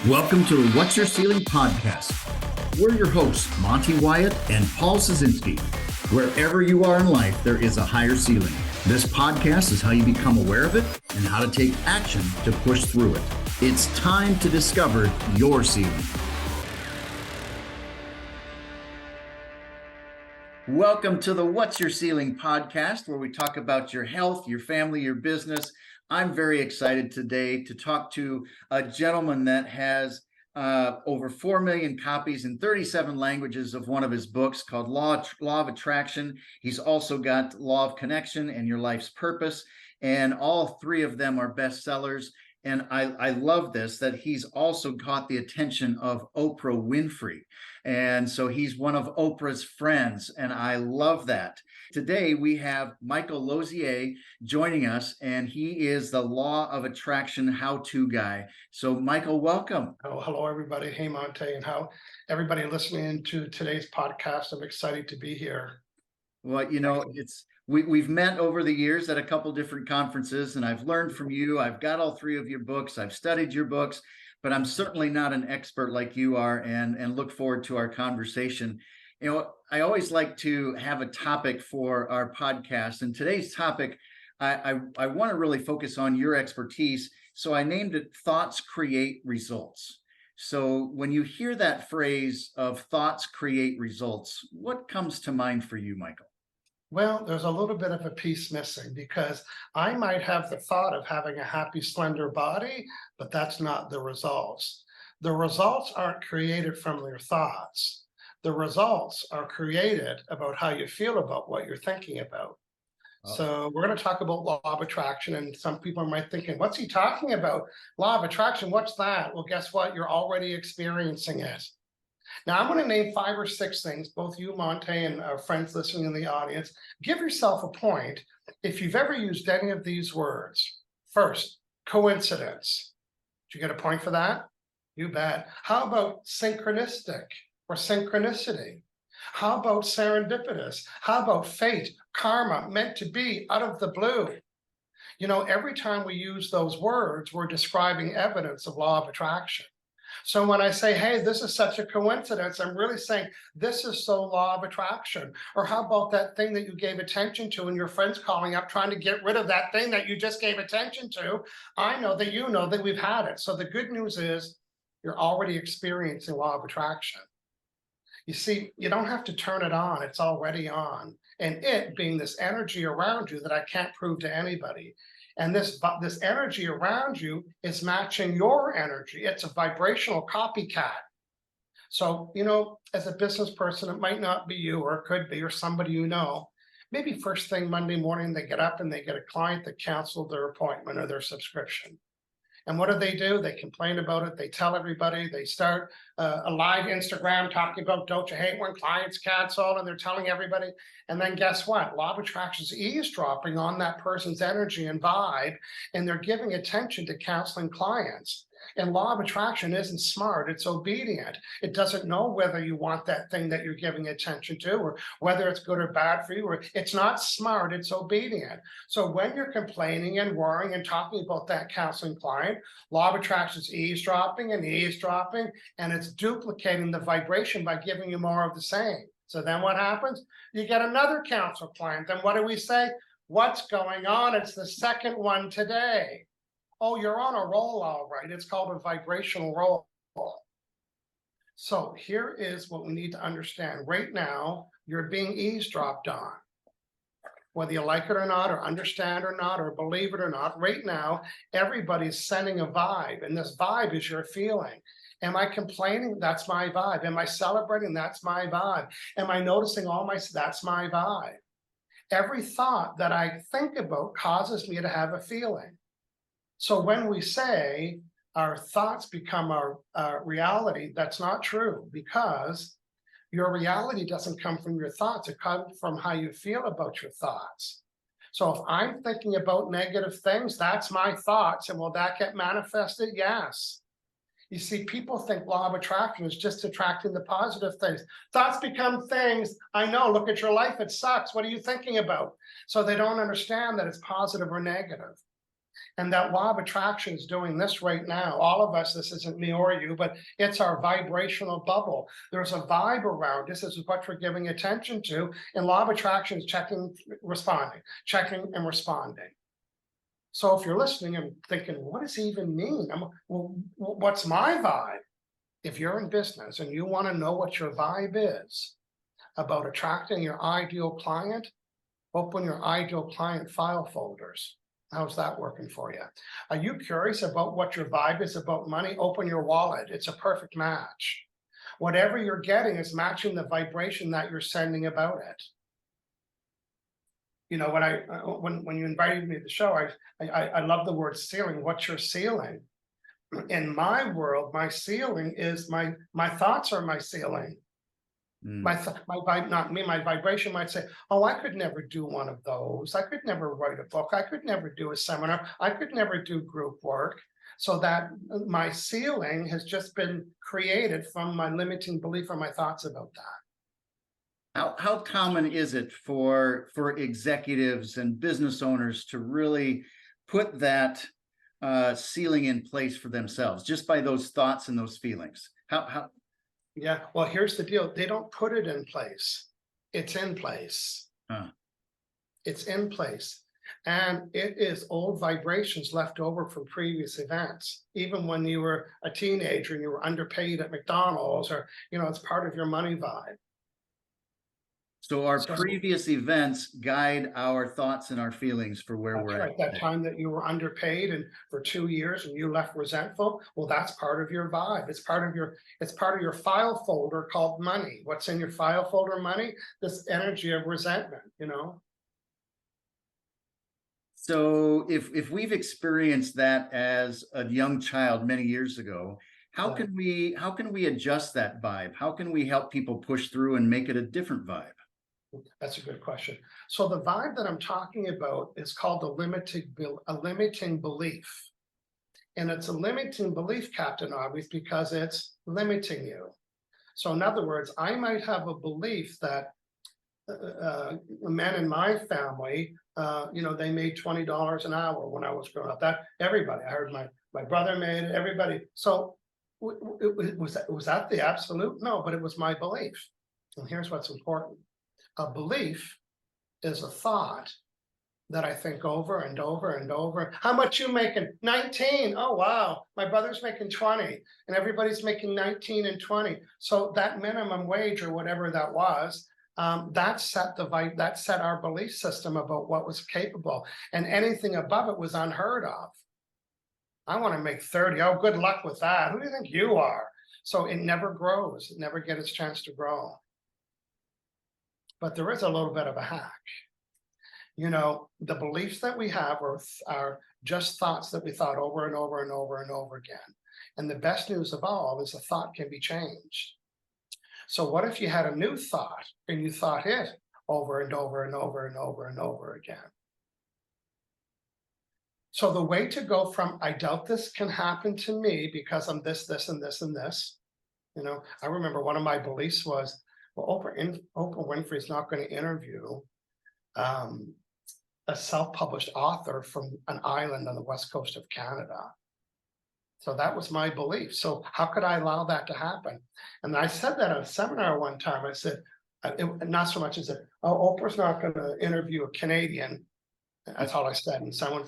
Welcome to the What's Your Ceiling podcast. We're your hosts, Monte, Wyatt, and Paul Scieszinski. Wherever you are in life, there is a higher ceiling. This podcast is how you become aware of it and how to take action to push through it. It's time to discover your ceiling. Welcome to the What's Your Ceiling podcast, where we talk about your health, your family, your business. I'm very excited today to talk to a gentleman that has over 4 million copies in 37 languages of one of his books called Law of Attraction. He's also got Law of Connection and Your Life's Purpose, and all three of them are bestsellers. And I love this, that he's also caught the attention of Oprah Winfrey. And so he's one of Oprah's friends, and I love that. Today, we have Michael Losier joining us, and he is the Law of Attraction how-to guy. So, Michael, welcome. Oh, hello, everybody. Hey, Monte, and how everybody listening to today's podcast. I'm excited to be here. Well, you know, we've met over the years at a couple different conferences, and I've learned from you. I've got all three of your books. I've studied your books, but I'm certainly not an expert like you are, and look forward to our conversation. You know, I always like to have a topic for our podcast, and today's topic, I want to really focus on your expertise. So I named it Thoughts Create Results. So when you hear that phrase of thoughts create results, what comes to mind for you, Michael? Well, there's a little bit of a piece missing, because I might have the thought of having a happy, slender body, but that's not the results. The results aren't created from your thoughts. The results are created about how you feel about what you're thinking about. So we're going to talk about Law of Attraction, and some people might be thinking, what's he talking about? Law of Attraction, what's that? Well, guess what? You're already experiencing it. Now, I'm going to name 5 or 6 things, both you, Monte, and our friends listening in the audience. Give yourself a point if you've ever used any of these words. First, coincidence. Did you get a point for that? You bet. How about synchronistic or synchronicity? How about serendipitous? How about fate, karma, meant to be, out of the blue? You know, every time we use those words, we're describing evidence of Law of Attraction. So when I say, hey, this is such a coincidence, I'm really saying this is so Law of Attraction. Or how about that thing that you gave attention to and your friend's calling up trying to get rid of that thing that you just gave attention to? I know that you know that we've had it. So the good news is you're already experiencing Law of Attraction. You see, you don't have to turn it on. It's already on. And it being this energy around you that I can't prove to anybody. And this energy around you is matching your energy. It's a vibrational copycat. So, you know, as a business person, it might not be you, or it could be, or somebody you know. Maybe first thing Monday morning, they get up and they get a client that canceled their appointment or their subscription. And what do? They complain about it. They tell everybody. They start a live Instagram talking about, don't you hate when clients cancel? And they're telling everybody. And then guess what? Law of Attraction is eavesdropping on that person's energy and vibe, and they're giving attention to canceling clients. And Law of Attraction isn't smart, it's obedient. It doesn't know whether you want that thing that you're giving attention to, or whether it's good or bad for you. Or it's not smart, it's obedient. So when you're complaining and worrying and talking about that counseling client, Law of Attraction is eavesdropping, and it's duplicating the vibration by giving you more of the same. So then what happens? You get another counsel client. Then what do we say? What's going on? It's the second one today. Oh, you're on a roll, all right. It's called a vibrational roll. So here is what we need to understand. Right now, you're being eavesdropped on. Whether you like it or not, or understand or not, or believe it or not, right now, everybody's sending a vibe, and this vibe is your feeling. Am I complaining? That's my vibe. Am I celebrating? That's my vibe. Am I noticing that's my vibe. Every thought that I think about causes me to have a feeling. So when we say our thoughts become our reality, that's not true, because your reality doesn't come from your thoughts. It comes from how you feel about your thoughts. So if I'm thinking about negative things, that's my thoughts. And will that get manifested? Yes. You see, people think Law of Attraction is just attracting the positive things. Thoughts become things. I know, look at your life, it sucks. What are you thinking about? So they don't understand that it's positive or negative. And that law of attraction is doing this right now. All of us, this isn't me or you, but it's our vibrational bubble. There's a vibe around this. This is what we're giving attention to. And law of attraction is checking, responding, checking and responding. So if you're listening and thinking, what does it even mean? Well, what's my vibe? If you're in business and you want to know what your vibe is about attracting your ideal client, open your ideal client file folders. How's that working for you? Are you curious about what your vibe is about money? Open your wallet. It's a perfect match. Whatever you're getting is matching the vibration that you're sending about it. You know, when you invited me to the show, I love the word ceiling. What's your ceiling? In my world, my ceiling is my thoughts are my ceiling. My vibe, not me, my vibration might say, oh, I could never do one of those. I could never write a book. I could never do a seminar. I could never do group work. So that my ceiling has just been created from my limiting belief or my thoughts about that. How common is it for executives and business owners to really put that ceiling in place for themselves just by those thoughts and those feelings? How Yeah, well, here's the deal. They don't put it in place. It's in place. It's in place. And it is old vibrations left over from previous events. Even when you were a teenager and you were underpaid at McDonald's, or, you know, it's part of your money vibe. So our previous events guide our thoughts and our feelings for where we're at. That time that you were underpaid and for 2 years and you left resentful, well, that's part of your vibe. It's part of your file folder called money. What's in your file folder, money? This energy of resentment, you know. So if we've experienced that as a young child many years ago, how can we adjust that vibe? How can we help people push through and make it a different vibe? That's a good question. So the vibe that I'm talking about is called a limiting belief. And it's a limiting belief, Captain Obvious, because it's limiting you. So in other words, I might have a belief that men in my family, you know, they made $20 an hour when I was growing up. That everybody, I heard my brother made it, everybody. So was that the absolute? No, but it was my belief. And here's what's important. A belief is a thought that I think over and over and over. How much you making? 19. Oh, wow. My brother's making 20 and everybody's making 19 and 20. So that minimum wage or whatever that was, that set our belief system about what was capable, and anything above it was unheard of. I want to make 30. Oh, good luck with that. Who do you think you are? So it never grows. It never gets its chance to grow. But there is a little bit of a hack. You know, the beliefs that we have are just thoughts that we thought over and over and over and over again. And the best news of all is a thought can be changed. So what if you had a new thought and you thought it over and over and over and over and over again? So the way to go from, I doubt this can happen to me because I'm this, this, and this, and this. You know, I remember one of my beliefs was, well, Oprah Winfrey is not going to interview a self-published author from an island on the west coast of Canada. So that was my belief. So how could I allow that to happen? And I said that at a seminar one time. I said, not so much as, oh, Oprah's not going to interview a Canadian. That's all I said. And someone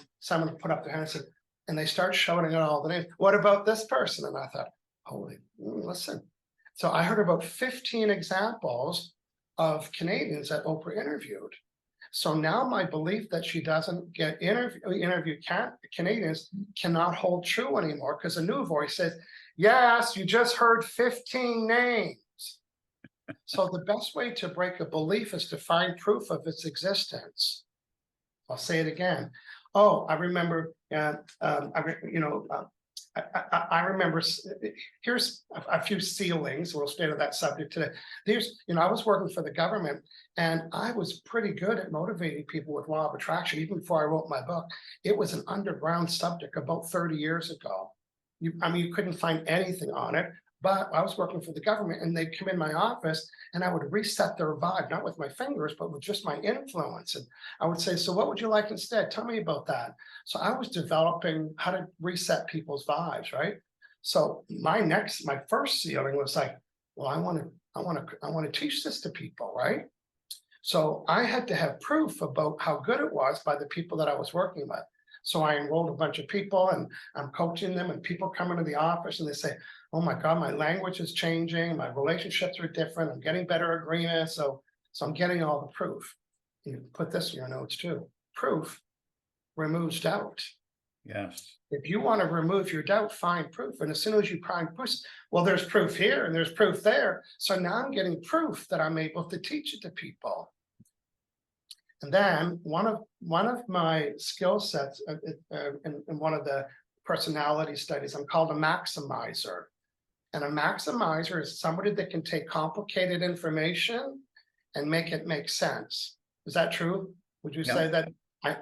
put up their hand and said, and they start shouting out all the names. What about this person? And I thought, holy, listen. So I heard about 15 examples of Canadians that Oprah interviewed. So now my belief that she doesn't get interview Canadians cannot hold true anymore, because a new voice says, yes, you just heard 15 names. So the best way to break a belief is to find proof of its existence. I'll say it again. Oh, I remember, I remember, here's a few ceilings. We'll stay to that subject today. I was working for the government, and I was pretty good at motivating people with law of attraction, even before I wrote my book. It was an underground subject about 30 years ago. You couldn't find anything on it. But I was working for the government and they'd come in my office and I would reset their vibe, not with my fingers, but with just my influence. And I would say, so what would you like instead? Tell me about that. So I was developing how to reset people's vibes, right? So my first ceiling was like, well, I want to teach this to people, right? So I had to have proof about how good it was by the people that I was working with. So I enrolled a bunch of people and I'm coaching them, and people come into the office and they say, oh my God, my language is changing. My relationships are different. I'm getting better agreements. So I'm getting all the proof. You put this in your notes too. Proof removes doubt. Yes. If you want to remove your doubt, find proof. And as soon as you find proof, well, there's proof here and there's proof there. So now I'm getting proof that I'm able to teach it to people. And then one of my skill sets in one of the personality studies, I'm called a maximizer. And a maximizer is somebody that can take complicated information and make it make sense. Is that true? Would you say that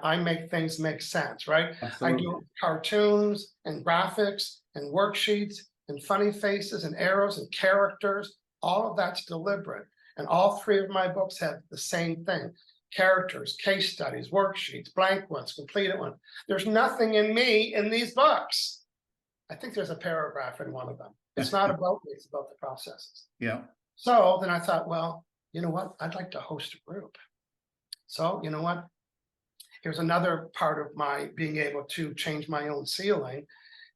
I make things make sense, right? Absolutely. I do cartoons and graphics and worksheets and funny faces and arrows and characters. All of that's deliberate. And all three of my books have the same thing. Characters, case studies, worksheets, blank ones, completed ones. There's nothing in me in these books. I think there's a paragraph in one of them. It's not about me, it's about the processes. Yeah. So then I thought, well, you know what? I'd like to host a group. So you know what? Here's another part of my being able to change my own ceiling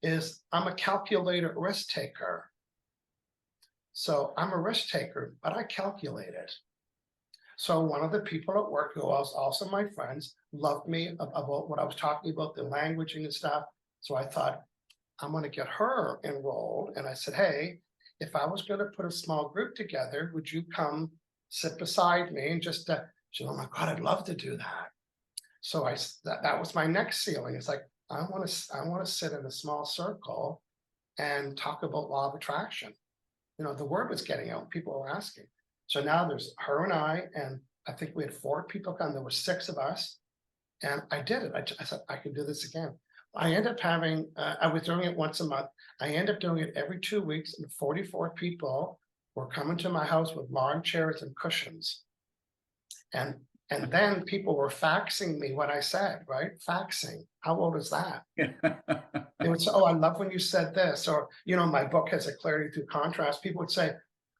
is I'm a calculated risk taker. So I'm a risk taker, but I calculate it. So one of the people at work, who was also my friends, loved me about what I was talking about, the languaging and stuff. So I thought, I'm going to get her enrolled. And I said, hey, if I was going to put a small group together, would you come sit beside me and just, she said, oh my God, I'd love to do that. So that was my next ceiling. It's like, I want to sit in a small circle and talk about law of attraction. You know, the word was getting out. People were asking. So now there's her and I think we had 4 people come. There were 6 of us, and I did it. I said, I can do this again. I end up having, I was doing it once a month. I end up doing it every 2 weeks, and 44 people were coming to my house with lawn chairs and cushions. And then people were faxing me what I said, right? Faxing. How old is that? They would say, oh, I love when you said this. Or, you know, my book has a clarity through contrast. People would say,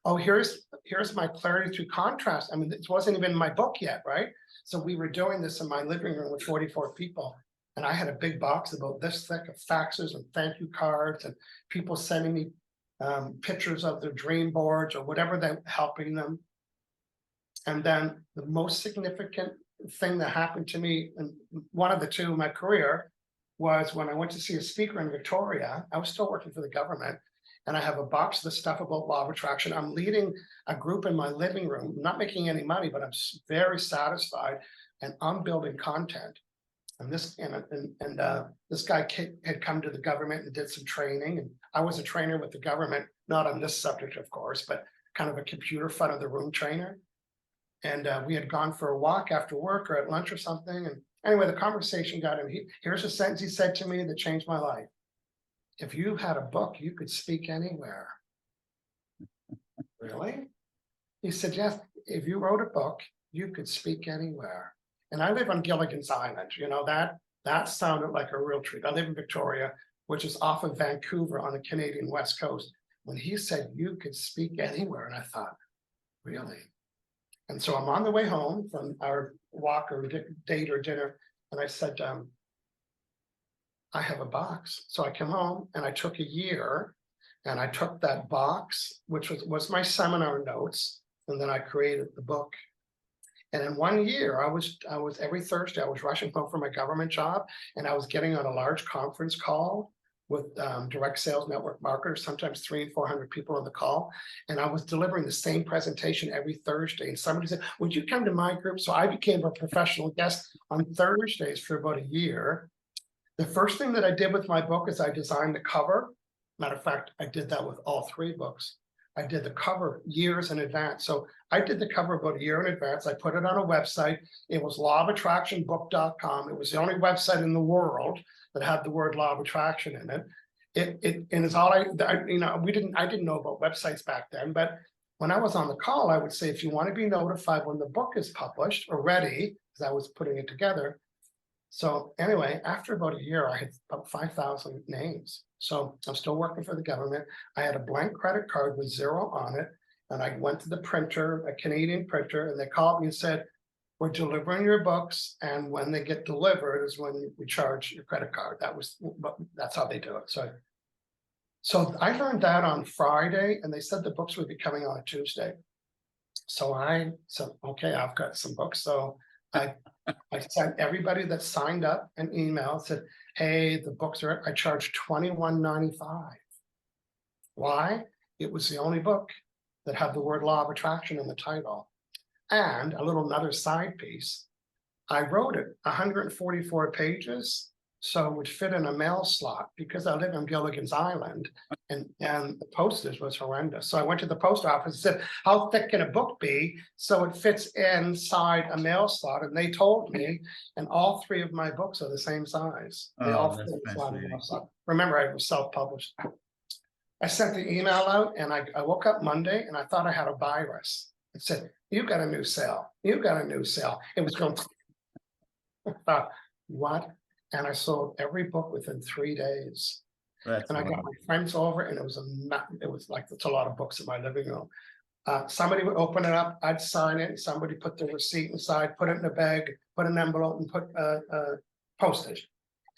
oh, here's my clarity through contrast. I mean, it wasn't even in my book yet, right? So we were doing this in my living room with 44 people. And I had a big box about this thick of faxes and thank you cards and people sending me pictures of their dream boards or whatever they're helping them. And then the most significant thing that happened to me, and one of the two in my career, was when I went to see a speaker in Victoria. I was still working for the government, and I have a box of the stuff about law of attraction. I'm leading a group in my living room, not making any money, but I'm very satisfied, and I'm building content. And this guy had come to the government and did some training, and I was a trainer with the government, not on this subject, of course, but kind of a computer front of the room trainer. And we had gone for a walk after work or at lunch or something. And anyway, the conversation got him. Here's a sentence he said to me that changed my life. If you had a book, you could speak anywhere. Really? He said, yes, if you wrote a book, you could speak anywhere. And I live on Gilligan's Island. You know, that sounded like a real treat. I live in Victoria, which is off of Vancouver on the Canadian West Coast. When he said you could speak anywhere, and I thought, really? And so I'm on the way home from our walk or date or dinner, and I said, I have a box. So I came home and I took a year, and I took that box, which was my seminar notes, and then I created the book. And in 1 year, I was every Thursday, I was rushing home from my government job, and I was getting on a large conference call with direct sales network marketers, sometimes 300 and 400 people on the call. And I was delivering the same presentation every Thursday. And somebody said, would you come to my group? So I became a professional guest on Thursdays for about a year. The first thing that I did with my book is I designed the cover. Matter of fact, I did that with all 3 books. I did the cover years in advance. So I did the cover about a year in advance. I put it on a website. It was lawofattractionbook.com. It was the only website in the world that had the word law of attraction in it. and it's all I didn't know about websites back then, but when I was on the call, I would say, if you want to be notified when the book is published or ready, because I was putting it together. So anyway, after about a year, I had about 5,000 names. So I'm still working for the government. I had a blank credit card with zero on it. And I went to the printer, a Canadian printer, and they called me and said, we're delivering your books. And when they get delivered is when we charge your credit card. That's how they do it. So I learned that on Friday, and they said the books would be coming on a Tuesday. So I said, okay, I've got some books. So I sent everybody that signed up an email, said, hey, the books are, I charged $21.95. Why? It was the only book that had the word law of attraction in the title. And another side piece, I wrote it 144 pages, so it would fit in a mail slot because I live on Gilligan's Island, and the postage was horrendous. So I went to the post office and said, how thick can a book be so it fits inside a mail slot? And they told me, and all three of my books are the same size. They all fit inside a mail slot. Remember, I was self-published. I sent the email out, and I woke up Monday and I thought I had a virus. It said, you got a new sale. You got a new sale. It was going, I thought, what? And I sold every book within 3 days. And I got my friends over, and it was like, it's a lot of books in my living room. Somebody would open it up, I'd sign it, and somebody put the receipt inside, put it in a bag, put an envelope, and put postage.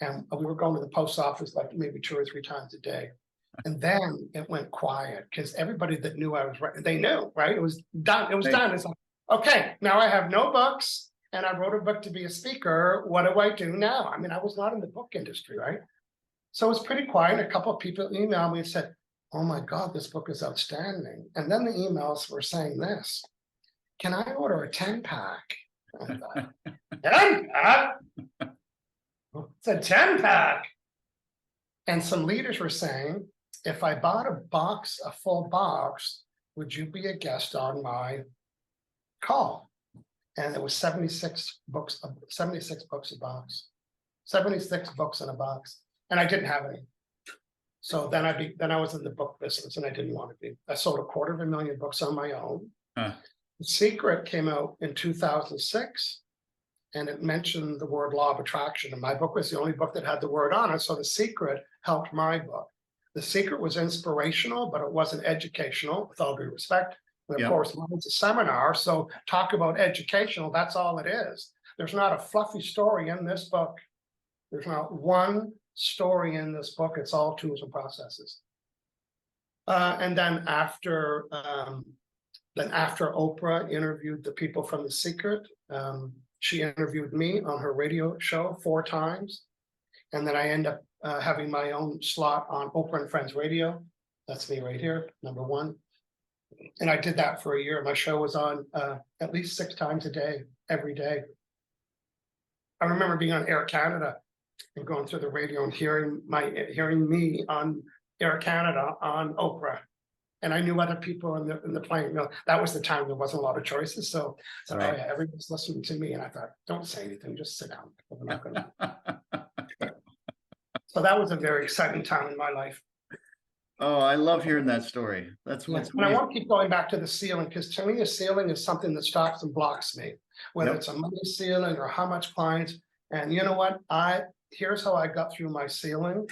And we were going to the post office like maybe 2 or 3 times a day. And then it went quiet because everybody that knew I was writing, they knew, right? It was done. It was done. It's like, okay, now I have no books, and I wrote a book to be a speaker. What do I do now? I mean, I was not in the book industry, right? So it was pretty quiet. A couple of people emailed me and said, oh my God, this book is outstanding. And then the emails were saying this, can I order a 10-pack? I thought, 10-pack? It's a 10-pack. And some leaders were saying, if I bought a full box, would you be a guest on my call? And it was 76 books a box, 76 books in a box. And I didn't have any. So then I was in the book business, and I didn't want to be. I sold 250,000 books on my own. The Secret came out in 2006, and it mentioned the word law of attraction. And my book was the only book that had the word on it. So The Secret helped my book. The Secret was inspirational, but it wasn't educational, with all due respect. And of course, it's a seminar, so talk about educational, that's all it is. There's not a fluffy story in this book. There's not one story in this book. It's all tools and processes. And then after Oprah interviewed the people from The Secret, she interviewed me on her radio show 4 times. And then I end up having my own slot on Oprah and Friends Radio. That's me right here, #1. And I did that for a year. My show was on at least 6 times a day, every day. I remember being on Air Canada and going through the radio and hearing me on Air Canada on Oprah. And I knew other people in the plane. You know, that was the time there wasn't a lot of choices. So oh yeah, everybody's listening to me. And I thought, don't say anything, just sit down. I'm not gonna... So that was a very exciting time in my life. Oh, I love hearing that story. That's what's And I want to keep going back to the ceiling, because to me, a ceiling is something that stops and blocks me, whether it's a money ceiling or how much clients. And you know what? Here's how I got through my ceiling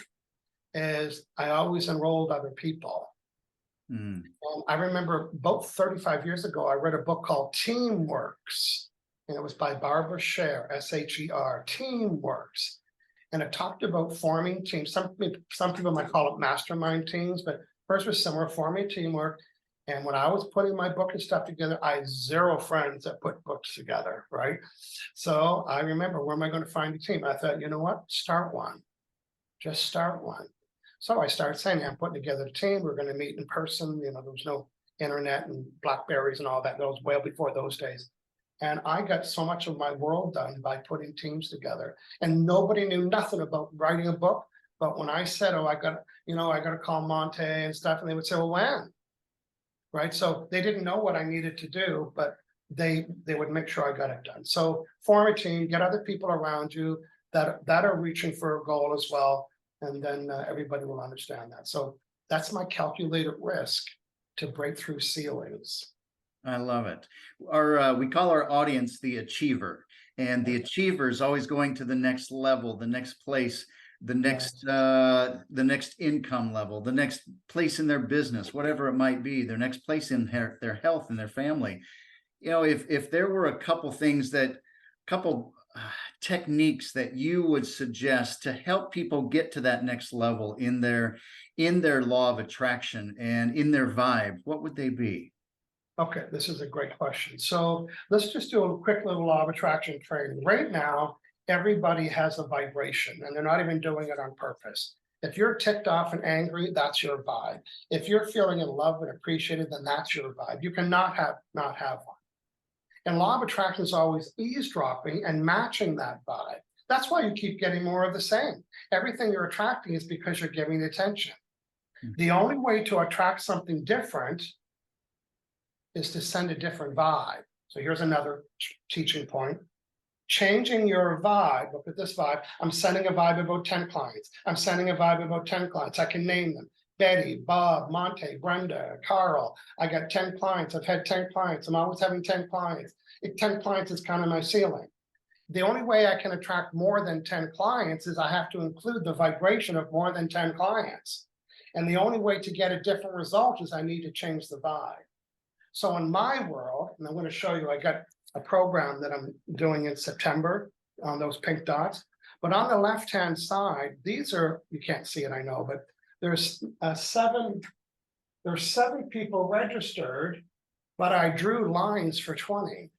is I always enrolled other people. And I remember about 35 years ago, I read a book called Teamworks, and it was by Barbara Sher, S-H-E-R, Teamworks. And it talked about forming teams. Some people might call it mastermind teams, but first was similar, forming teamwork. And when I was putting my book and stuff together, I had 0 friends that put books together, right? So I remember, where am I going to find a team? I thought, you know what? Start one. Just start one. So I started saying, I'm putting together a team. We're going to meet in person. You know, there was no internet and Blackberries and all that. That was well before those days. And I got so much of my world done by putting teams together. And nobody knew nothing about writing a book. But when I said, oh, I got to call Monte and stuff, and they would say, well, when? Right? So they didn't know what I needed to do, but they would make sure I got it done. So form a team, get other people around you that are reaching for a goal as well. and then everybody will understand that. So that's my calculated risk to break through ceilings. I love it. We call our audience the achiever, and the achiever is always going to the next level, the next place, the next income level, the next place in their business, whatever it might be, their next place in their health and their family. If there were a couple techniques that you would suggest to help people get to that next level in their law of attraction and in their vibe, what would they be? Okay, this is a great question. So let's just do a quick little law of attraction training. Right now, everybody has a vibration, and they're not even doing it on purpose. If you're ticked off and angry, that's your vibe. If you're feeling in love and appreciated, then that's your vibe. You cannot not have one. And law of attraction is always eavesdropping and matching that vibe. That's why you keep getting more of the same. Everything you're attracting is because you're giving attention. The only way to attract something different is to send a different vibe. So here's another teaching point. Changing your vibe. Look at this vibe. I'm sending a vibe about 10 clients. I'm sending a vibe about 10 clients. I can name them. Betty, Bob, Monte, Brenda, Carl. I got 10 clients. I've had 10 clients. I'm always having 10 clients. 10 clients is kind of my ceiling. The only way I can attract more than 10 clients is I have to include the vibration of more than 10 clients. And the only way to get a different result is I need to change the vibe. So in my world, and I'm going to show you, I got a program that I'm doing in September on those pink dots. But on the left-hand side, these are, you can't see it, I know, but there's seven people registered, but I drew lines for 20.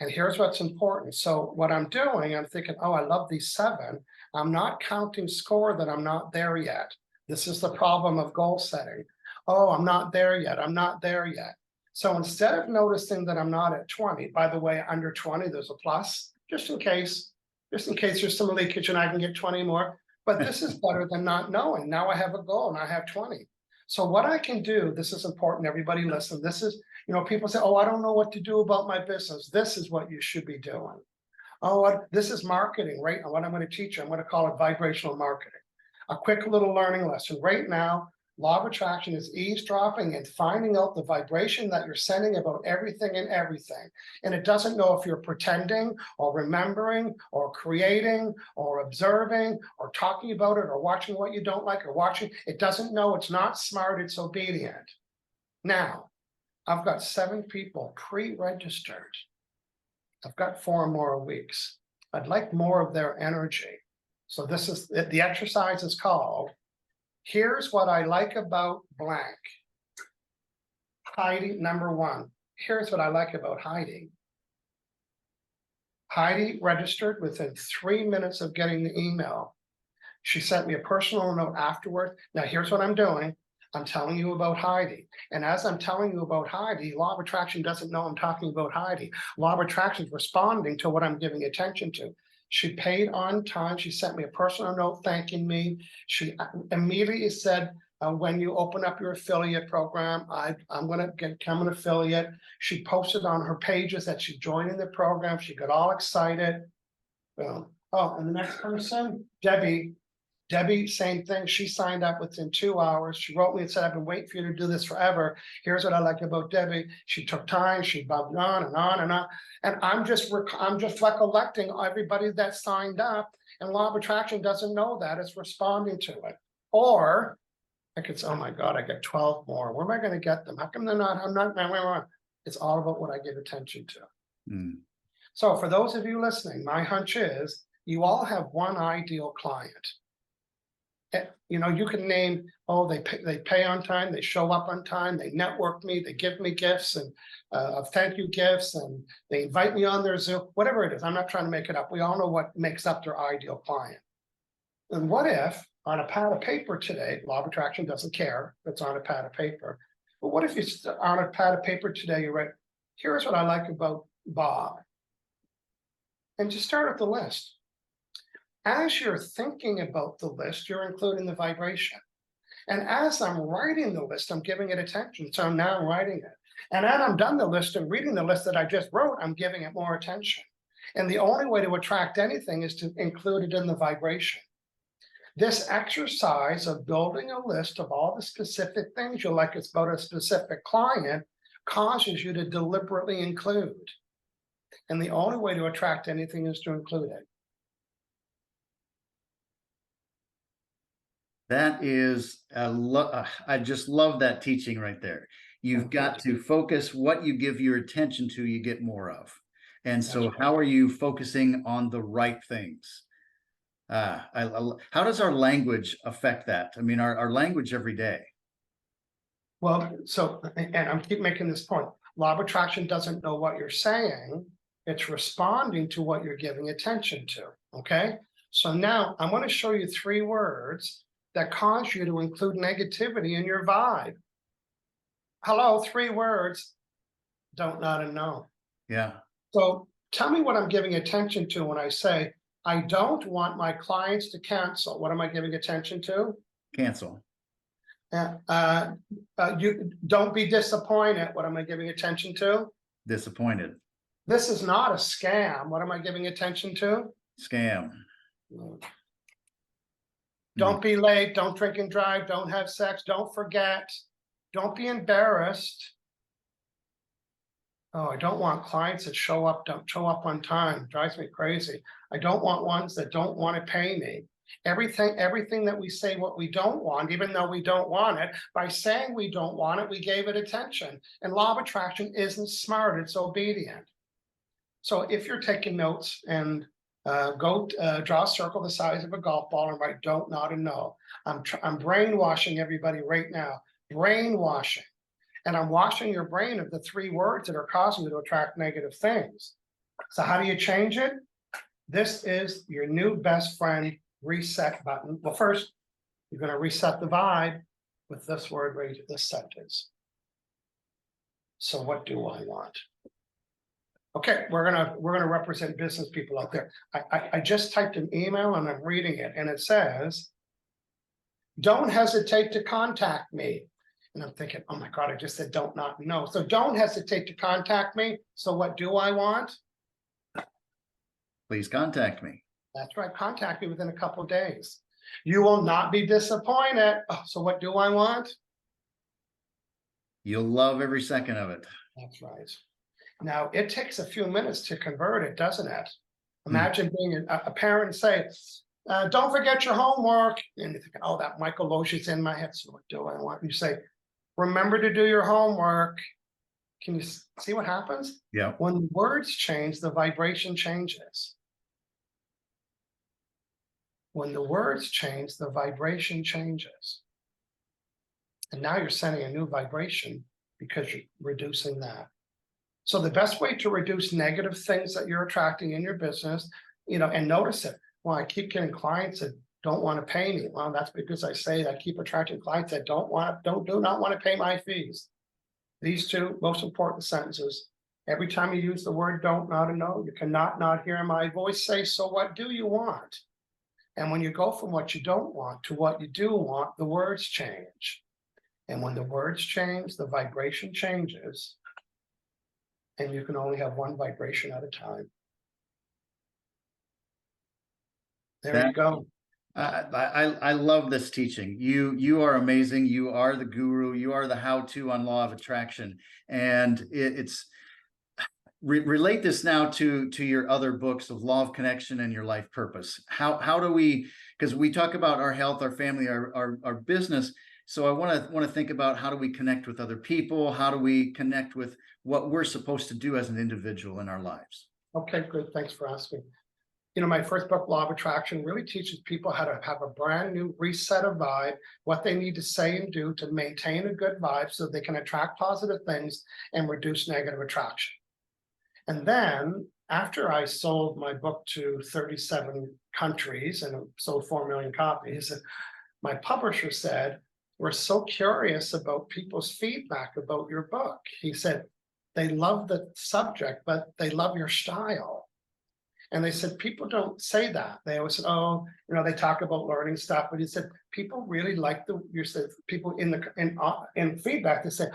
And here's what's important. So what I'm doing, I'm thinking, oh, I love these 7. I'm not counting score that I'm not there yet. This is the problem of goal setting. Oh, I'm not there yet. I'm not there yet. So instead of noticing that I'm not at 20, by the way, under 20, there's a plus, just in case there's some leakage and I can get 20 more. But this is better than not knowing. Now I have a goal and I have 20. So what I can do, this is important, everybody listen. This is, people say, oh, I don't know what to do about my business. This is what you should be doing. Oh, this is marketing, right? And what I'm going to teach you, I'm going to call it vibrational marketing. A quick little learning lesson. Right now, law of attraction is eavesdropping and finding out the vibration that you're sending about everything and everything. And it doesn't know if you're pretending or remembering or creating or observing or talking about it or watching what you don't like or watching. It doesn't know. It's not smart. It's obedient. Now, I've got 7 people pre-registered. I've got 4 more weeks. I'd like more of their energy. So this is, the exercise is called, here's what I like about blank. Heidi, number 1. Here's what I like about Heidi. Heidi registered within 3 minutes of getting the email. She sent me a personal note afterward. Now, here's what I'm doing. I'm telling you about Heidi. And as I'm telling you about Heidi, law of attraction doesn't know I'm talking about Heidi. Law of attraction is responding to what I'm giving attention to. She paid on time. She sent me a personal note thanking me. She immediately said, when you open up your affiliate program, I'm going to become an affiliate. She posted on her pages that she's joining the program. She got all excited. Boom. Oh, and the next person, Debbie, same thing. She signed up within 2 hours. She wrote me and said, I've been waiting for you to do this forever. Here's what I like about Debbie. She took time. She bumped on and on and on. And I'm just recollecting everybody that signed up. And law of attraction doesn't know that. It's responding to it. Or I could say, oh my God, I got 12 more. Where am I going to get them? How come they're not? It's all about what I give attention to. Mm. So for those of you listening, my hunch is you all have one ideal client. You can name, oh, they pay on time, they show up on time, they network me, they give me gifts and thank you gifts, and they invite me on their Zoom, whatever it is. I'm not trying to make it up. We all know what makes up their ideal client. And what if on a pad of paper today, law of attraction doesn't care if it's on a pad of paper, but what if you on a pad of paper today, you write, here's what I like about Bob. And just start with the list. As you're thinking about the list, you're including the vibration. And as I'm writing the list, I'm giving it attention. So now I'm writing it. And as I'm done the list and reading the list that I just wrote, I'm giving it more attention. And the only way to attract anything is to include it in the vibration. This exercise of building a list of all the specific things you like about a specific client causes you to deliberately include. And the only way to attract anything is to include it. That is, I just love that teaching right there. You've got to focus what you give your attention to, you get more of. And so how are you focusing on the right things? How does our language affect that? I mean, our language every day. Well, so, and I'm keep making this point. Law of attraction doesn't know what you're saying. It's responding to what you're giving attention to. Okay. So now I want to show you 3 words that cause you to include negativity in your vibe. Hello, 3 words. Don't, not, and no. Yeah. So tell me what I'm giving attention to when I say, I don't want my clients to cancel. What am I giving attention to? Cancel. You don't be disappointed. What am I giving attention to? Disappointed. This is not a scam. What am I giving attention to? Scam. Don't be late. Don't drink and drive. Don't have sex. Don't forget. Don't be embarrassed. Oh, I don't want clients that don't show up on time. Drives me crazy. I don't want ones that don't want to pay me. Everything that we say what we don't want, even though we don't want it, by saying we don't want it, we gave it attention. And law of attraction isn't smart, it's obedient. So if you're taking notes and go draw a circle the size of a golf ball and write don't, not, and no. I'm brainwashing everybody right now. Brainwashing. And I'm washing your brain of the 3 words that are causing you to attract negative things. So how do you change it? This is your new best friend reset button. Well, first, you're going to reset the vibe with this word right here, this sentence. So what do I want? Okay, we're gonna represent business people out there. I just typed an email and I'm reading it, and it says, don't hesitate to contact me. And I'm thinking, oh my God, I just said don't, not, no. So don't hesitate to contact me. So what do I want? Please contact me. That's right, contact me within a couple of days. You will not be disappointed. Oh, so what do I want? You'll love every second of it. That's right. Now, it takes a few minutes to convert it, doesn't it? Imagine being a parent and say, don't forget your homework. And you think, oh, that Michael Losier's in my head. So what do I want? And you say, remember to do your homework. Can you see what happens? Yeah. When words change, the vibration changes. When the words change, the vibration changes. And now you're sending a new vibration because you're reducing that. So the best way to reduce negative things that you're attracting in your business, and notice it. Well, I keep getting clients that don't want to pay me. Well, that's because I say I keep attracting clients that do not want to pay my fees. These 2 most important sentences. Every time you use the word don't, not, and no, you cannot not hear my voice say, so what do you want? And when you go from what you don't want to what you do want, the words change. And when the words change, the vibration changes. And you can only have 1 vibration at a time. There you go. I love this teaching. You are amazing. You are the guru. You are the how-to on law of attraction. And relate this now to your other books of law of connection and your life purpose. How do we, because we talk about our health, our family, our business. So I want to think about how do we connect with other people? How do we connect with what we're supposed to do as an individual in our lives? Okay, good. Thanks for asking. My first book, Law of Attraction, really teaches people how to have a brand new reset of vibe, what they need to say and do to maintain a good vibe so they can attract positive things and reduce negative attraction. And then after I sold my book to 37 countries and sold 4 million copies, my publisher said, we're so curious about people's feedback about your book. He said, they love the subject, but they love your style. And they said, people don't say that. They always said, oh, they talk about learning stuff. But he said, people really like people in feedback, they say,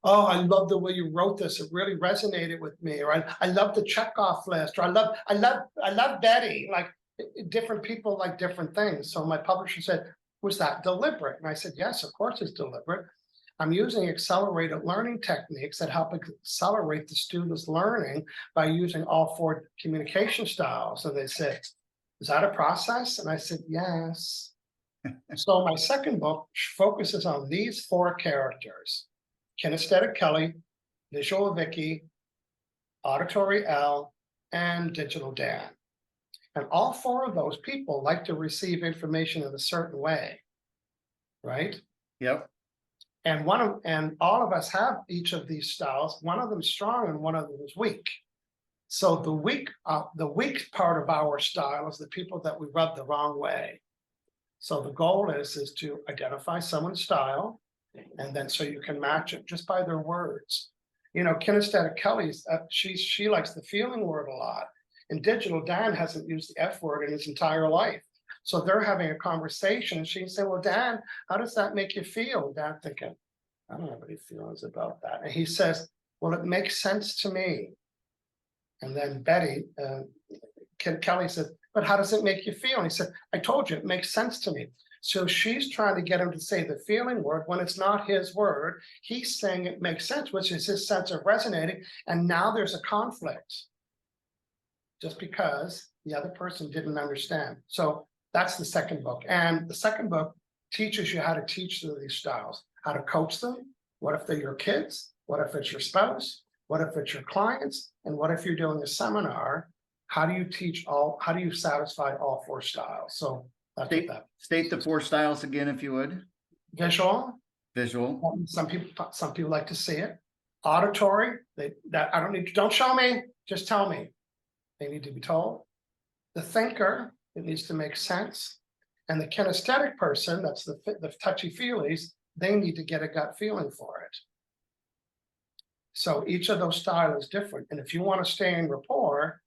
oh, I love the way you wrote this. It really resonated with me. Or I love the checkoff list. Or I love Betty. Like, different people like different things. So my publisher said, was that deliberate? And I said, yes, of course it's deliberate. I'm using accelerated learning techniques that help accelerate the students' learning by using all 4 communication styles. And they said, is that a process? And I said, yes. So my second book focuses on these 4 characters: kinesthetic Kelly, visual Vicky, auditory L, and digital Dan. And all 4 of those people like to receive information in a certain way, right? Yep. And all of us have each of these styles. One of them is strong and one of them is weak. So the weak part of our style is the people that we rub the wrong way. So the goal is to identify someone's style, and then so you can match it just by their words. You know, kinesthetic Kelly's she likes the feeling word a lot, and digital Dan hasn't used the F word in his entire life. So they're having a conversation, and she said, well, Dan, how does that make you feel? Dan thinking, I don't have any feelings about that. And he says, well, it makes sense to me. And then Betty, Kelly said, but how does it make you feel? And he said, I told you, it makes sense to me. So she's trying to get him to say the feeling word when it's not his word. He's saying it makes sense, which is his sense of resonating. And now there's a conflict just because the other person didn't understand. So that's the second book. And the second book teaches you how to teach these styles, how to coach them. What if they're your kids? What if it's your spouse? What if it's your clients? And what if you're doing a seminar? How do you satisfy all 4 styles? So that's State the 4 styles again, if you would. Visual. Some people like to see it. Auditory. Don't show me, just tell me. They need to be told. The thinker, it needs to make sense. And the kinesthetic person, that's the touchy-feelies, they need to get a gut feeling for it. So each of those styles is different. And if you want to stay in rapport,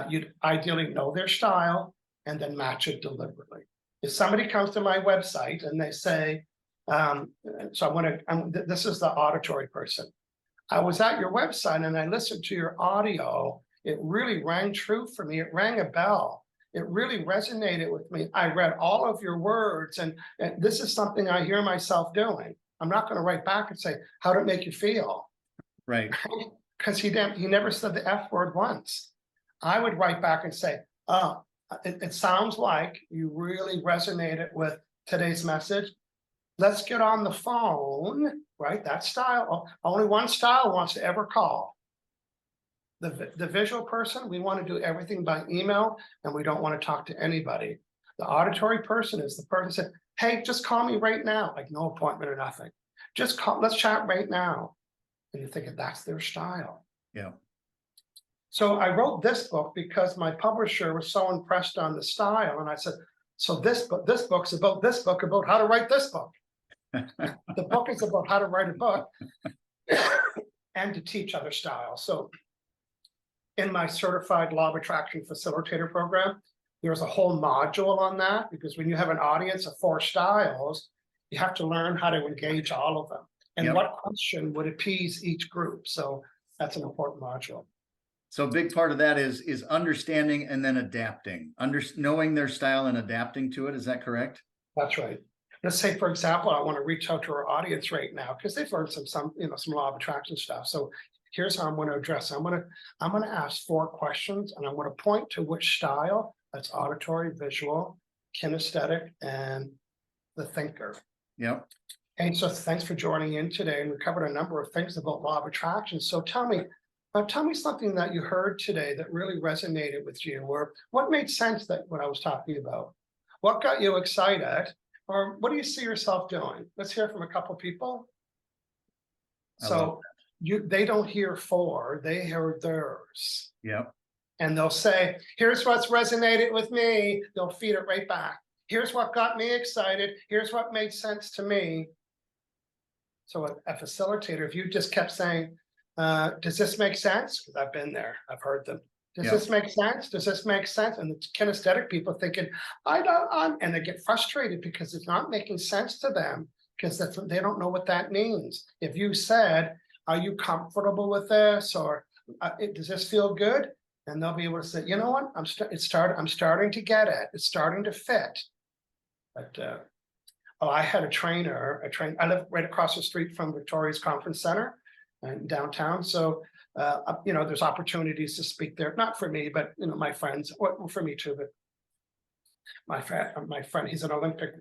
you'd ideally know their style and then match it deliberately. If somebody comes to my website and they say, this is the auditory person. I was at your website and I listened to your audio. It really rang true for me. It rang a bell. It really resonated with me. I read all of your words, and this is something I hear myself doing. I'm not going to write back and say, how did it make you feel? Right. Because he never said the F word once. I would write back and say, oh, it sounds like you really resonated with today's message. Let's get on the phone, right? That style. Only one style wants to ever call. The visual person, we want to do everything by email, and we don't want to talk to anybody. The auditory person is the person said, hey, just call me right now. Like no appointment or nothing. Just call, let's chat right now. And you're thinking that's their style. Yeah. So I wrote this book because my publisher was so impressed on the style. And I said, so this book's about this book, about how to write this book. The book is about how to write a book and to teach other styles. So in my certified law of attraction facilitator program, there's a whole module on that, because when you have an audience of 4 styles, you have to learn how to engage all of them. And what question would appease each group? So that's an important module. So a big part of that is understanding and then adapting, knowing their style and adapting to it. Is that correct? That's right. Let's say, for example, I want to reach out to our audience right now because they've learned some law of attraction stuff. So here's how I'm going to address it. I'm going to ask 4 questions, and I'm going to point to which style. That's auditory, visual, kinesthetic, and the thinker. Yep. And so thanks for joining in today. And we covered a number of things about law of attraction. So tell me something that you heard today that really resonated with you, or what made sense that what I was talking about. What got you excited, or what do you see yourself doing? Let's hear from a couple people. So they don't hear 4, they hear theirs. Yep. And they'll say, here's what's resonated with me. They'll feed it right back. Here's what got me excited. Here's what made sense to me. So a facilitator, if you just kept saying, does this make sense? Because I've been there, I've heard them. Does this make sense? Does this make sense? And the kinesthetic people thinking, and they get frustrated because it's not making sense to them, because they don't know what that means. If you said, are you comfortable with this? Or does this feel good? And they'll be able to say, you know what, I'm starting to get it. It's starting to fit. But I had a trainer, I live right across the street from Victoria's Conference Center in downtown. So, there's opportunities to speak there, not for me, but, my friends, well, for me too, but my friend, he's an Olympic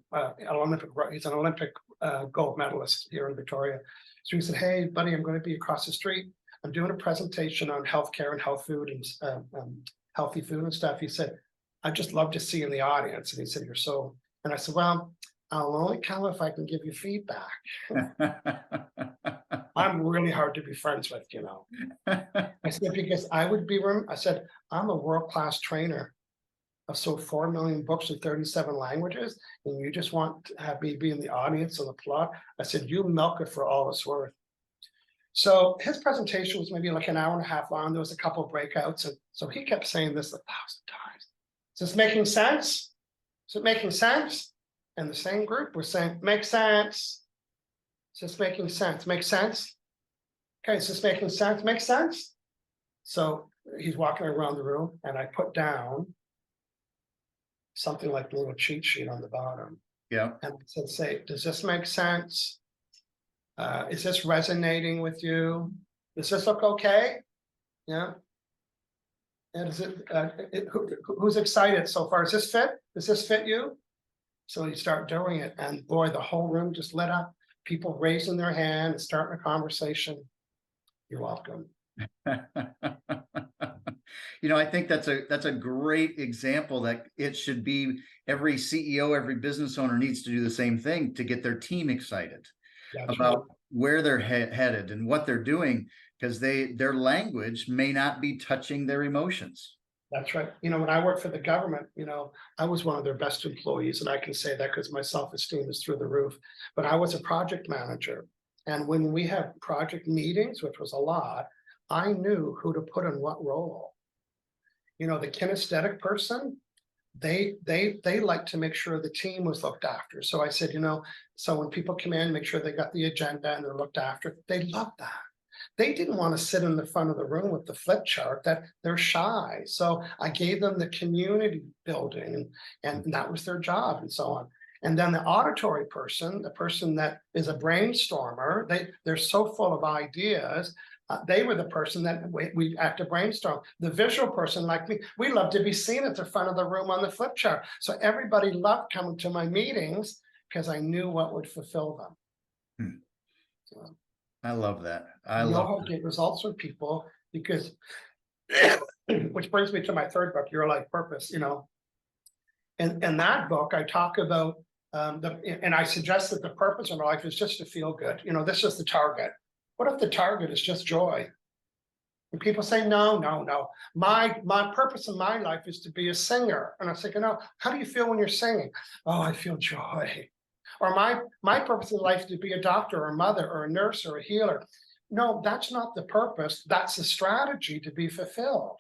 gold medalist here in Victoria. So he said, hey, buddy, I'm going to be across the street. I'm doing a presentation on healthcare and health food and healthy food and stuff. He said, I'd just love to see you in the audience. And he said, and I said, well, I'll only come if I can give you feedback. I'm really hard to be friends with, I said, because I said, I'm a world-class trainer. I've sold 4 million books in 37 languages, and you just want to have me be in the audience and applaud. I said, you milk it for all it's worth. So his presentation was maybe like an hour and a half long. There was a couple of breakouts. And so he kept saying this 1,000 times. Is this making sense? Is it making sense? And the same group was saying, makes sense. Is this making sense? Makes sense? Okay, is this making sense? Makes sense? So he's walking around the room, and I put down something like a little cheat sheet on the bottom. Yeah. And I said, say, does this make sense? Is this resonating with you? Does this look okay? Yeah. And is who's excited so far? Does this fit? Does this fit you? So you start doing it, and boy, the whole room just lit up. People raising their hand and starting a conversation. You're welcome. I think that's a great example that it should be every CEO, every business owner needs to do the same thing to get their team excited about where they're headed and what they're doing, because their language may not be touching their emotions. That's right. When I worked for the government, I was one of their best employees, and I can say that because my self-esteem is through the roof. But I was a project manager, and when we have project meetings, which was a lot, I knew who to put in what role. The kinesthetic person, they like to make sure the team was looked after. So I said, so when people come in, make sure they got the agenda and they're looked after. They love that. They didn't want to sit in the front of the room with the flip chart, that they're shy. So I gave them the community building, and that was their job, and so on. And then the auditory person, the person that is a brainstormer, they're so full of ideas. They were the person that we had to brainstorm. The visual person, like me, we love to be seen at the front of the room on the flip chart. So everybody loved coming to my meetings because I knew what would fulfill them. So, I love that. I know how to get results with people, because, which brings me to my third book, Your Life Purpose. In that book, I talk about, and I suggest that the purpose of our life is just to feel good. This is the target. What if the target is just joy? And people say, no. My purpose in my life is to be a singer. And I was thinking, no, how do you feel when you're singing? Oh, I feel joy. Or my purpose in life is to be a doctor or a mother or a nurse or a healer. No, that's not the purpose. That's the strategy to be fulfilled.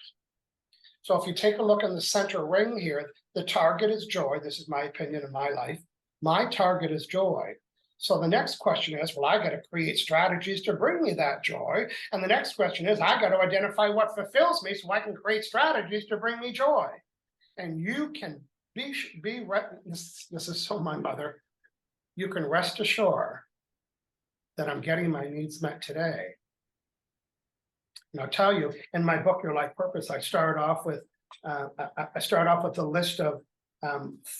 So if you take a look in the center ring here, the target is joy. This is my opinion in my life. My target is joy. So the next question is, well, I got to create strategies to bring me that joy. And the next question is, I got to identify what fulfills me so I can create strategies to bring me joy. And you can this is so my mother, you can rest assured that I'm getting my needs met today. And I'll tell you, in my book, Your Life Purpose, I start off with a list of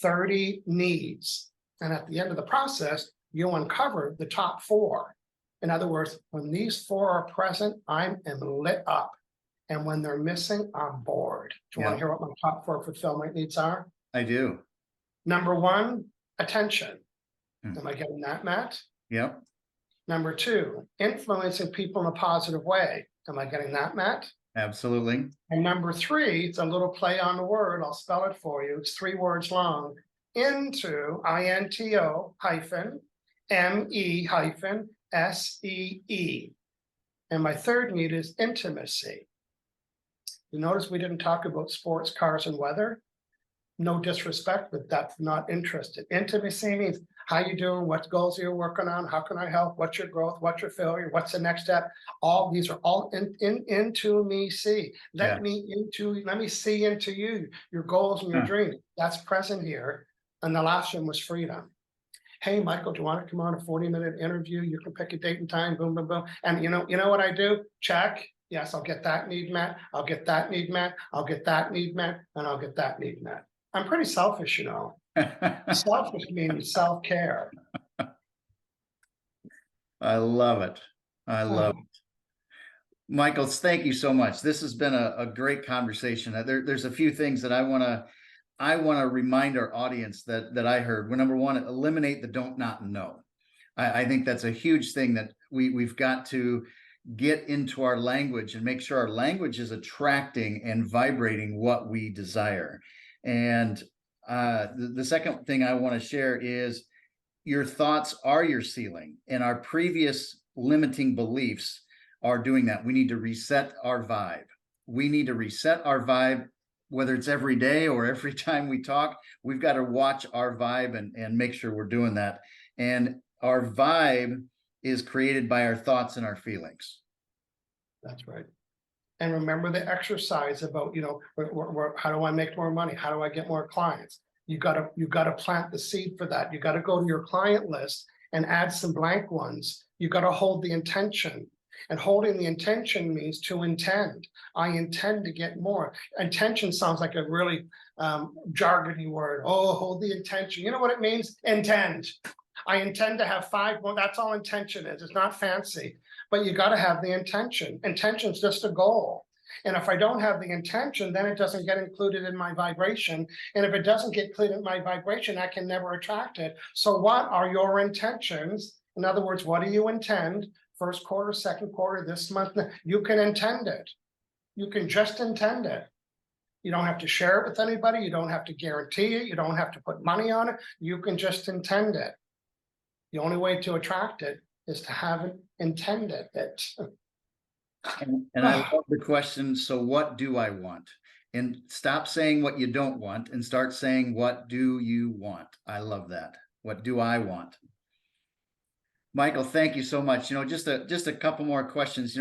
30 needs. And at the end of the process, you'll uncover the top 4. In other words, when these 4 are present, I am lit up. And when they're missing, I'm bored. Do you want to hear what my top 4 fulfillment needs are? I do. Number 1, attention. Am I getting that, Matt? Yep. Number 2, influencing people in a positive way. Am I getting that, Matt? Absolutely. And number 3, it's a little play on the word. I'll spell it for you. It's 3 words long. Into, INTO hyphen, ME hyphen, SEE. And my third need is intimacy. You notice we didn't talk about sports, cars, and weather. No disrespect, but that's not interested. Intimacy means How you doing? What goals are you working on? How can I help? What's your growth? What's your failure? What's the next step? All these are all into me see. Yeah. Let me see into you, your goals and your dreams. That's present here. And the last one was freedom. Hey, Michael, do you want to come on a 40-minute interview? You can pick a date and time, boom, boom, boom. And you know what I do? Check. Yes, I'll get that need met. I'll get that need met. I'll get that need met. And I'll get that need met. I'm pretty selfish, you know. Selfish means self-care. I love it. I love it. Michael, thank you so much. This has been a great conversation. There's a few things that I want to remind our audience that I heard. Well, number one, eliminate the don't, not, and no. I think that's a huge thing that we've got to get into our language and make sure our language is attracting and vibrating what we desire. And the second thing I want to share is your thoughts are your ceiling, and our previous limiting beliefs are doing that. We need to reset our vibe. We need to reset our vibe, whether it's every day or every time we talk. We've got to watch our vibe and make sure we're doing that. And our vibe is created by our thoughts and our feelings. That's right. And remember the exercise about, how do I make more money? How do I get more clients? You gotta plant the seed for that. You gotta go to your client list and add some blank ones. You gotta hold the intention. And holding the intention means to intend. I intend to get more. Intention sounds like a really jargony word. Oh, hold the intention. You know what it means? Intend. I intend to have 5 more. That's all intention is. It's not fancy, but you got to have the intention. Intention is just a goal. And if I don't have the intention, then it doesn't get included in my vibration. And if it doesn't get included in my vibration, I can never attract it. So what are your intentions? In other words, what do you intend? First quarter, second quarter, this month, you can intend it. You can just intend it. You don't have to share it with anybody. You don't have to guarantee it. You don't have to put money on it. You can just intend it. The only way to attract it is to have it intended it. And I love the question, so what do I want? And stop saying what you don't want and start saying, what do you want? I love that. What do I want? Michael, thank you so much. Just a couple more questions.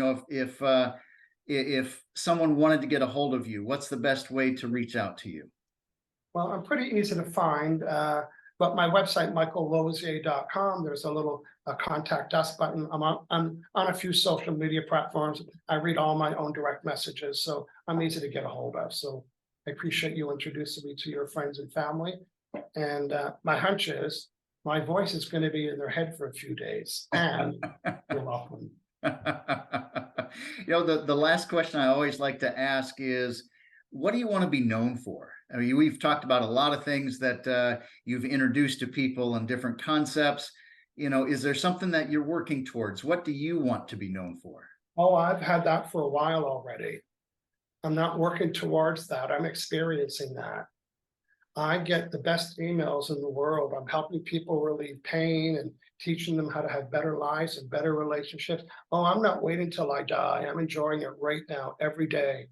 If someone wanted to get a hold of you, what's the best way to reach out to you? Well, I'm pretty easy to find, but my website, michaellosier.com, there's a little contact us button. I'm on a few social media platforms. I read all my own direct messages, so I'm easy to get a hold of. So I appreciate you introducing me to your friends and family. And my hunch is my voice is going to be in their head for a few days. And you're welcome. The last question I always like to ask is, what do you want to be known for? I mean, we've talked about a lot of things that you've introduced to people and different concepts. Is there something that you're working towards? What do you want to be known for? Oh, I've had that for a while already. I'm not working towards that. I'm experiencing that. I get the best emails in the world. I'm helping people relieve pain and teaching them how to have better lives and better relationships. Oh, I'm not waiting till I die. I'm enjoying it right now, every day.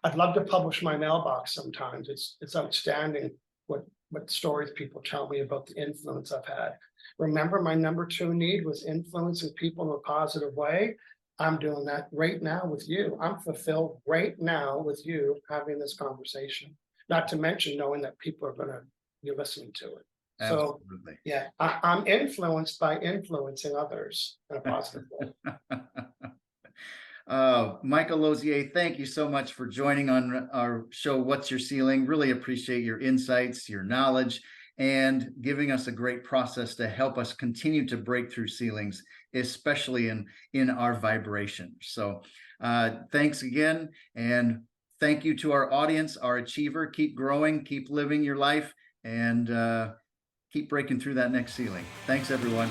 I'd love to publish my mailbox sometimes. It's outstanding what stories people tell me about the influence I've had. Remember, my number 2 need was influencing people in a positive way. I'm doing that right now with you. I'm fulfilled right now with you having this conversation. Not to mention knowing that people are going to be listening to it. Absolutely. So, yeah, I'm influenced by influencing others in a positive way. Michael Losier, thank you so much for joining on our show, What's Your Ceiling? Really appreciate your insights, your knowledge, and giving us a great process to help us continue to break through ceilings, especially in our vibration. So thanks again. And thank you to our audience, our achiever. Keep growing, keep living your life, and keep breaking through that next ceiling. Thanks, everyone.